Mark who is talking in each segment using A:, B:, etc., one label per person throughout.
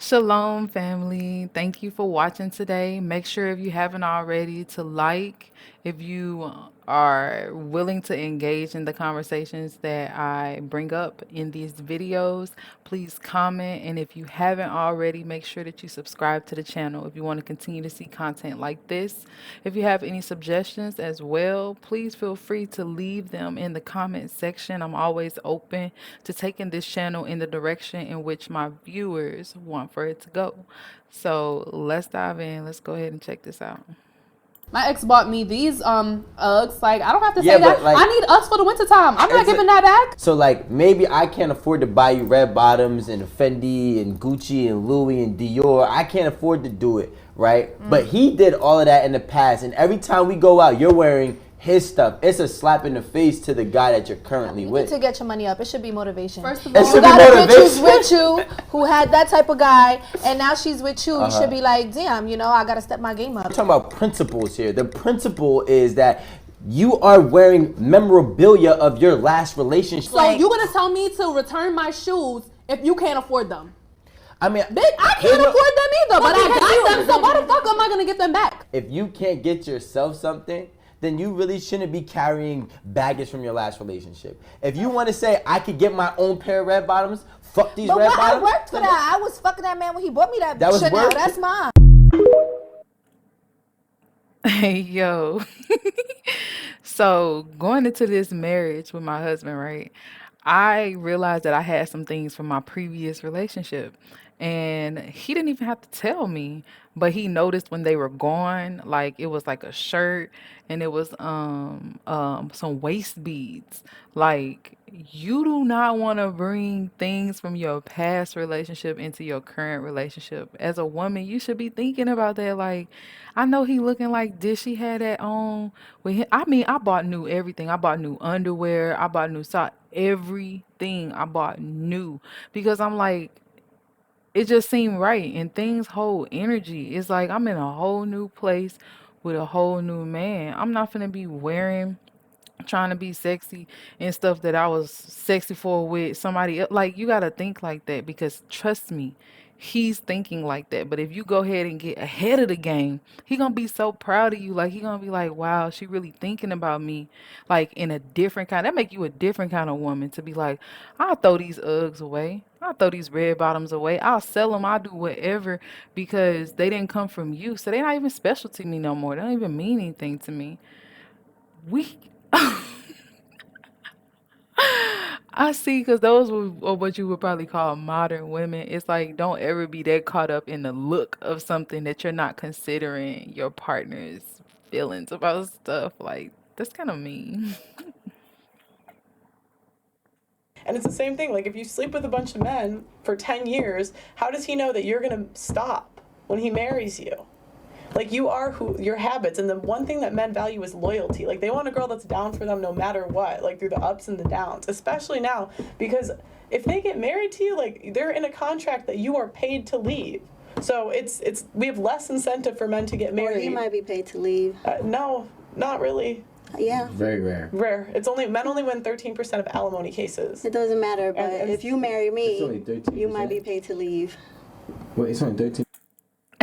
A: Shalom, family. Thank you for watching today. Make sure if you haven't already to like, if you are willing to engage in the conversations that I bring up in these videos, please comment. And if you haven't already, make sure that you subscribe to the channel if you want to continue to see content like this. If you have any suggestions as well, please feel free to leave them in the comment section. I'm always open to taking this channel in the direction in which my viewers want for it to go. So let's dive in. Let's go ahead and check this out.
B: My ex bought me these Uggs. Like, I don't have to
C: Yeah,
B: say that.
C: but, like,
B: I need Uggs for the wintertime. I'm not giving that back.
C: So, like, maybe I can't afford to buy you red bottoms and Fendi and Gucci and Louis and Dior. I can't afford to do it, right? But he did all of that in the past. And every time we go out, you're wearing his stuff. It's a slap in the face to the guy that you're currently with.
D: To get your money up, it should be motivation.
B: First of
C: It
B: all,
C: should
D: you
C: be
D: got a bitch
C: motivation.
D: who's with you, who had that type of guy, and now she's with you. You should be like, damn, you know, I gotta step my game up.
C: We're talking about principles here. The principle is that you are wearing memorabilia of your last relationship.
B: so you gonna tell me to return my shoes if you can't afford them?
C: I mean,
B: Bitch, I can't afford them either, but I got them. So why the fuck am I gonna get them back?
C: if you can't get yourself something, then you really shouldn't be carrying baggage from your last relationship. If you want to say, I could get my own pair of red bottoms, fuck these
D: But
C: red
D: what, I
C: bottoms.
D: worked for that. I was fucking that man when he bought me that,
C: That was
D: Chanel.
C: work?
D: That's mine.
A: Hey, yo. So, going into this marriage with my husband, right? I realized that I had some things from my previous relationship. And he didn't even have to tell me, but he noticed when they were gone, like it was like a shirt and it was some waist beads. Like you do not want to bring things from your past relationship into your current relationship. As a woman, you should be thinking about that. Like, I know he looking like this. She had that on with him. I mean, I bought new everything. I bought new underwear. I bought new socks. Everything I bought new because I'm like, it just seemed right and things hold energy. It's like I'm in a whole new place with a whole new man. I'm not gonna be wearing trying to be sexy and stuff that I was sexy for with somebody else. Like you gotta think like that because trust me, he's thinking like that. But if you go ahead and get ahead of the game, he gonna be so proud of you. Like he gonna be like, wow, she really thinking about me. Like in a different kind. That make you a different kind of woman to be like, I'll throw these Uggs away. I'll throw these red bottoms away. I'll sell them. I'll do whatever because they didn't come from you. So they're not even special to me no more. They don't even mean anything to me. We I see, because those are what you would probably call modern women. It's like, don't ever be that caught up in the look of something that you're not considering your partner's feelings about stuff. Like, that's kind of mean.
E: And it's the same thing. Like, if you sleep with a bunch of men for 10 years, how does he know that you're going to stop when he marries you? Like, you are who your habits. And the one thing that men value is loyalty. Like, they want a girl that's down for them no matter what, like, through the ups and the downs, especially now. Because if they get married to you, like, they're in a contract that you are paid to leave. So it's we have less incentive for men to get
F: Or
E: married.
F: he might be paid to leave.
E: No, not really.
F: Yeah.
C: Very rare.
E: Rare. Men only win 13% of alimony cases.
F: It doesn't matter, but
E: And-
F: if you marry
G: It's only
F: me,
G: 13%.
F: you might be paid to leave.
G: Well, it's only 13.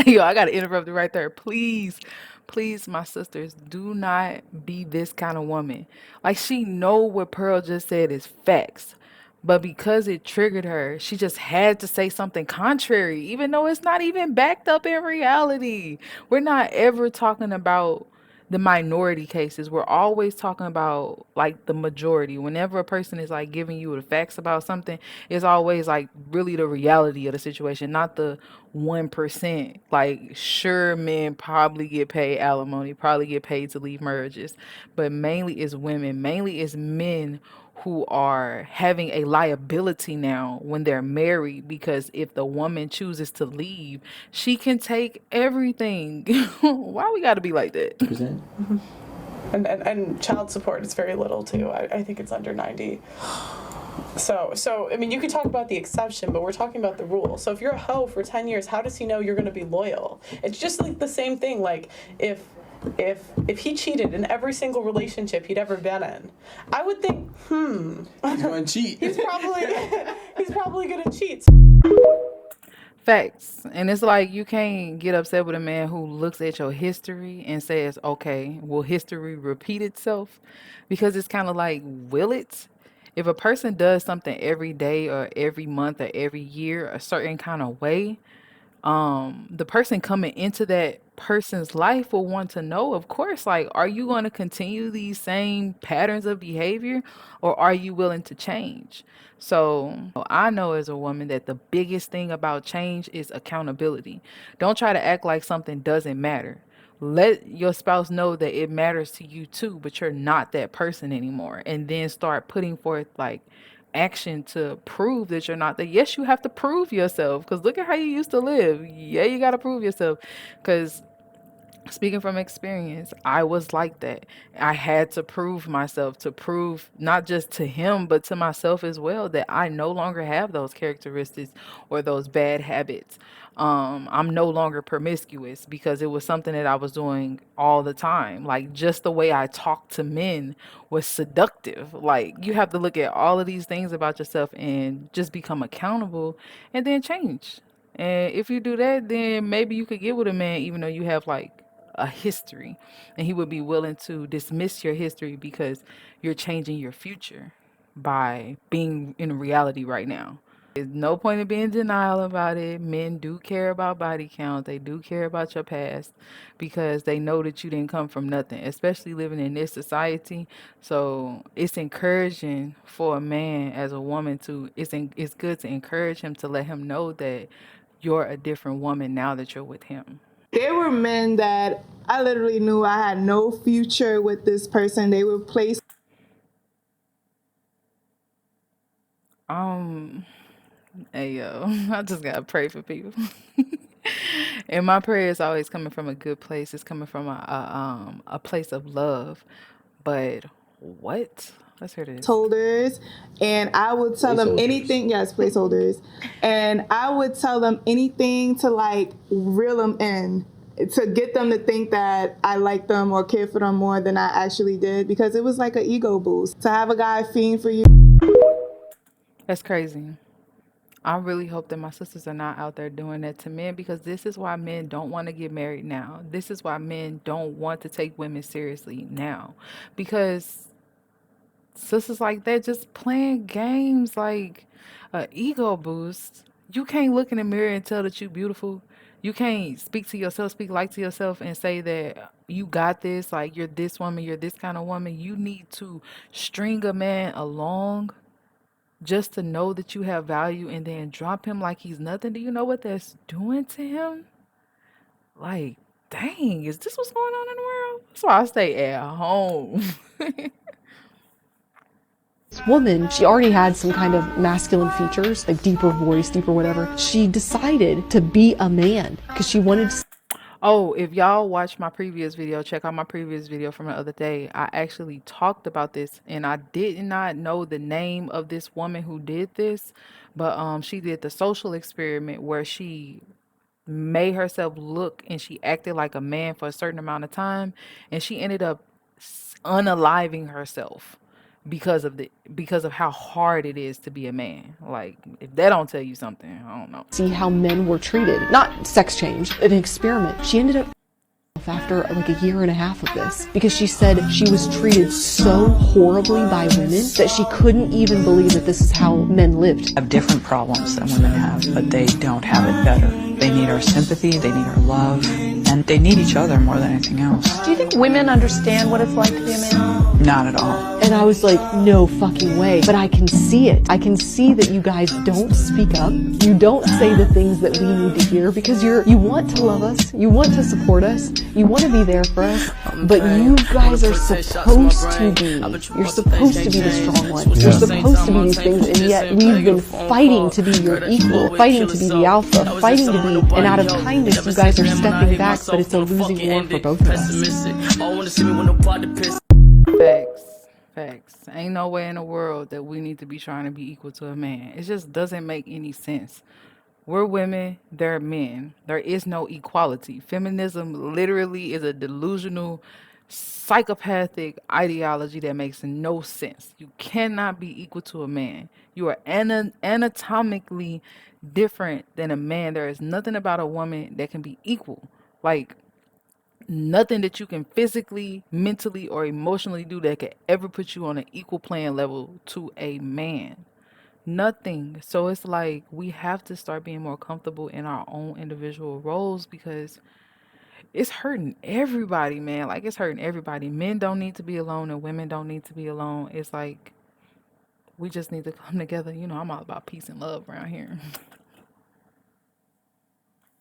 A: Yo, I got to interrupt you right there. Please, please, my sisters, do not be this kind of woman. Like, she know what Pearl just said is facts. But because it triggered her, she just had to say something contrary, even though it's not even backed up in reality. We're not ever talking about the minority cases. We're always talking about like the majority. Whenever a person is like giving you the facts about something, it's always like really the reality of the situation, not the 1%. Like, sure, men probably get paid alimony, probably get paid to leave marriages, but mainly it's women, mainly it's men who are having a liability now when they're married, because if the woman chooses to leave, she can take everything. Why we got to be like that?
G: Percent.
E: And child support is very little too. I think it's under 90. So I mean, you could talk about the exception, but we're talking about the rule. So if you're a hoe for 10 years, how does he know you're going to be loyal? It's just like the same thing. Like if he cheated in every single relationship he'd ever been in, I would think,
G: He's going to cheat.
E: he's probably gonna cheat.
A: Facts. And it's like you can't get upset with a man who looks at your history and says, okay, will history repeat itself? Because it's kind of like, will it? If a person does something every day or every month or every year a certain kind of way, the person coming into that person's life will want to know, of course, like, are you going to continue these same patterns of behavior or are you willing to change? So I know as a woman that the biggest thing about change is accountability. Don't try to act like something doesn't matter. Let your spouse know that it matters to you too, but you're not that person anymore. And then start putting forth like action to prove that you're not that. Yes, you have to prove yourself because look at how you used to live. Yeah, you got to prove yourself because speaking from experience, I was like that. I had to prove myself, to prove not just to him, but to myself as well, that I no longer have those characteristics or those bad habits. I'm no longer promiscuous because it was something that I was doing all the time. Like just the way I talked to men was seductive. Like you have to look at all of these things about yourself and just become accountable and then change. And if you do that, then maybe you could get with a man even though you have like a history and he would be willing to dismiss your history because you're changing your future by being in reality right now. There's no point in being in denial about it. Men do care about body count. They do care about your past because they know that you didn't come from nothing, especially living in this society. So it's encouraging for a man as a woman to, it's good to encourage him to let him know that you're a different woman now that you're with him.
H: There were men that I literally knew I had no future with this person. They were placed.
A: Hey yo, I just gotta pray for people. And my prayer is always coming from a good place. It's coming from a place of love. But what? Let's hear this.
H: Placeholders, and I would tell them anything. Yes, placeholders, and I would tell them anything to like reel them in, to get them to think that I like them or care for them more than I actually did, because it was like an ego boost to have a guy fiend for you.
A: That's crazy. I really hope that my sisters are not out there doing that to men because this is why men don't want to get married now. This is why men don't want to take women seriously now. Because sisters like that just playing games like a ego boost. You can't look in the mirror and tell that you beautiful. You can't speak to yourself, speak like to yourself and say that you got this, like you're this woman, you're this kind of woman. You need to string a man along just to know that you have value and then drop him like he's nothing. Do you know what that's doing to him? Like, dang, is this what's going on in the world? That's why I stay at home.
B: Woman, she already had some kind of masculine features, like deeper voice, deeper whatever. She decided to be a man because she wanted to.
A: Oh, if y'all watched my previous video, check out my previous video from the other day. I actually talked about this and I did not know the name of this woman who did this, but she did the social experiment where she made herself look and she acted like a man for a certain amount of time and she ended up unaliving herself because of how hard it is to be a man. Like if that don't tell you something, I don't know.
B: See how men were treated. Not sex change, an experiment. She ended up after like a year and a half of this because she said she was treated so horribly by women that she couldn't even believe that this is how men lived.
I: Have different problems than women have, but they don't have it better. They need our sympathy, they need our love, and they need each other more than anything else.
D: Do you think women understand what it's like to be a man?
I: Not at all.
B: And I was like, no fucking way. But I can see it. I can see that you guys don't speak up. You don't say the things that we need to hear because you want to love us. You want to support us. You want to be there for us. But you guys are supposed to be. You're supposed to be the strong one. You're supposed to be these things. And yet we've been fighting to be your equal, fighting to be the alpha, fighting to be, and out of kindness you guys are stepping back, but it's a losing war for both of us.
A: Facts. Ain't no way in the world that we need to be trying to be equal to a man. It just doesn't make any sense. We're women, they're men. There is no equality. Feminism literally is a delusional, psychopathic ideology that makes no sense. You cannot be equal to a man. You are anatomically different than a man. There is nothing about a woman that can be equal. Like, nothing that you can physically, mentally, or emotionally do that could ever put you on an equal playing level to a man. Nothing. So it's like we have to start being more comfortable in our own individual roles because it's hurting everybody, man. Like, it's hurting everybody. Men don't need to be alone and women don't need to be alone. It's like we just need to come together. You know, I'm all about peace and love around here.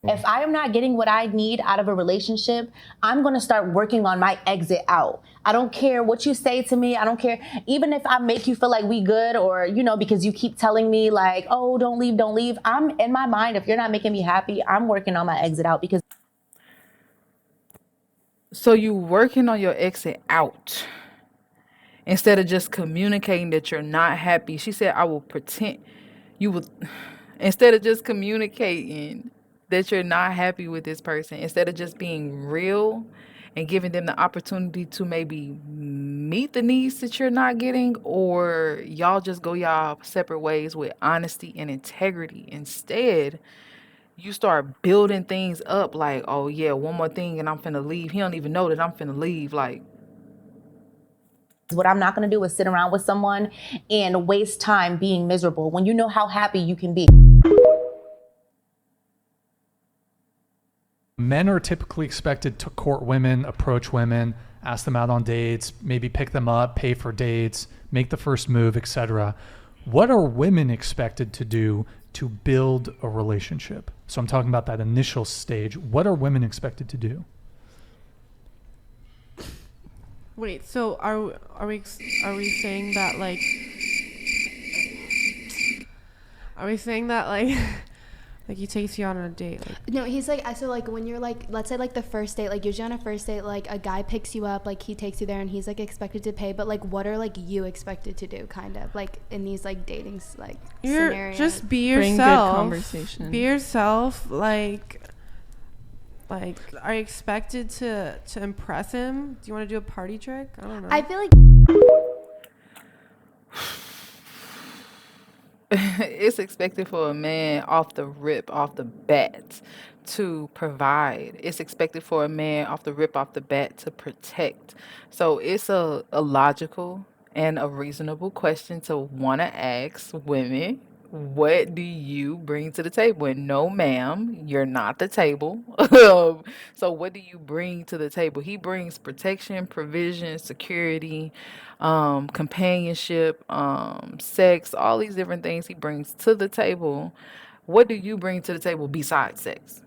J: If I am not getting what I need out of a relationship, I'm going to start working on my exit out. I don't care what you say to me. I don't care. Even if I make you feel like we good or, you know, because you keep telling me like, oh, don't leave, don't leave. I'm in my mind. If you're not making me happy, I'm working on my exit out because.
A: So you working on your exit out instead of just communicating that you're not happy. She said, I will pretend you will, instead of just communicating that you're not happy with this person, instead of just being real and giving them the opportunity to maybe meet the needs that you're not getting, or y'all just go y'all separate ways with honesty and integrity. Instead, you start building things up like, oh yeah, one more thing and I'm finna leave. He don't even know that I'm finna leave. Like,
J: what I'm not going to do is sit around with someone and waste time being miserable when you know how happy you can be.
K: Men are typically expected to court women, approach women, ask them out on dates, maybe pick them up, pay for dates, make the first move, etc. What are women expected to do to build a relationship? So I'm talking about that initial stage. What are women expected to do?
L: Wait, so are we saying that like are we saying that like like he takes you out on a date? Like,
M: no, he's like, so like when you're like, let's say like the first date, like usually on a first date, like a guy picks you up, like he takes you there and he's like expected to pay, but like what are like you expected to do, kind of like in these like dating like scenarios?
L: Just be
N: Bring
L: yourself.
N: good conversation.
L: Be yourself. Like are you expected to impress him? Do you want to do a party trick? I don't know.
M: I feel like
A: it's expected for a man off the rip, off the bat, to provide. It's expected for a man off the rip, off the bat, to protect. So it's a logical and a reasonable question to want to ask women. What do you bring to the table? And no, ma'am, you're not the table. So what do you bring to the table? He brings protection, provision, security, companionship, sex, all these different things he brings to the table. What do you bring to the table besides sex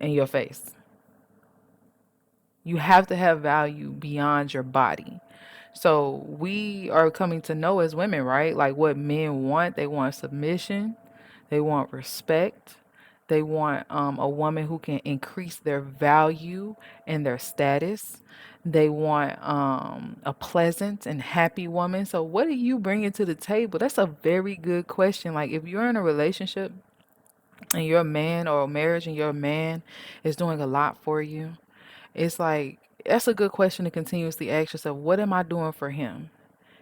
A: in your face? You have to have value beyond your body. So we are coming to know as women, right? Like what men want. They want submission. They want respect. They want a woman who can increase their value and their status. They want a pleasant and happy woman. So what are you bringing to the table? That's a very good question. Like if you're in a relationship and you're a man, or a marriage and your man is doing a lot for you, it's like that's a good question to continuously ask yourself. What am I doing for him?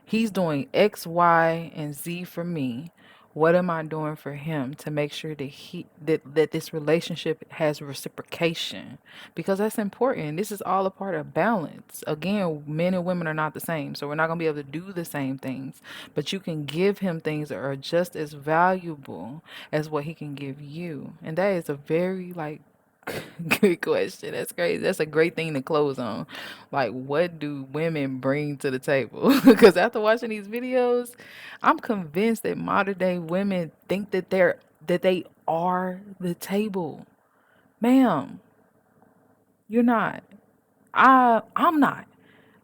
A: He's doing X, Y, and Z for me. What am I doing for him to make sure that that this relationship has reciprocation? Because that's important. This is all a part of balance. Again, men and women are not the same, so we're not gonna be able to do the same things. But you can give him things that are just as valuable as what he can give you. And that is a very like good question. That's crazy. That's a great thing to close on. Like, what do women bring to the table? Because after watching these videos, I'm convinced that modern day women think that they are the table. Ma'am, you're not. I'm not.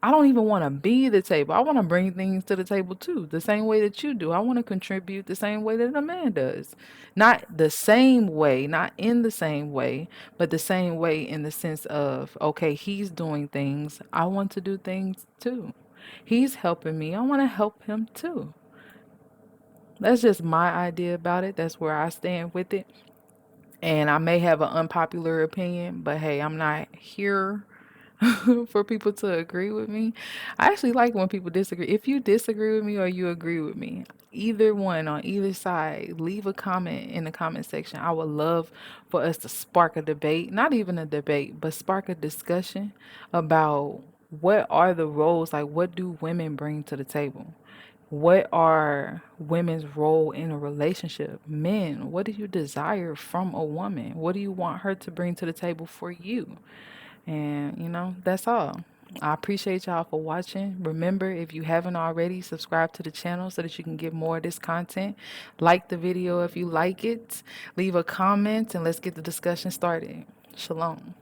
A: I don't even want to be the table. I want to bring things to the table too, the same way that you do. I want to contribute the same way that a man does. Not the same way, not in the same way, but the same way in the sense of, okay, he's doing things. I want to do things too. He's helping me. I want to help him too. That's just my idea about it. That's where I stand with it. And I may have an unpopular opinion, but hey, I'm not here. for people to agree with me. I actually like when people disagree. If you disagree with me or you agree with me, either one on either side, leave a comment in the comment section. I would love for us to spark a debate, not even a debate, but spark a discussion about what are the roles, like what do women bring to the table? What are women's role in a relationship? Men, what do you desire from a woman? What do you want her to bring to the table for you? And, that's all. I appreciate y'all for watching. Remember, if you haven't already, subscribe to the channel so that you can get more of this content. Like the video if you like it. Leave a comment and let's get the discussion started. Shalom.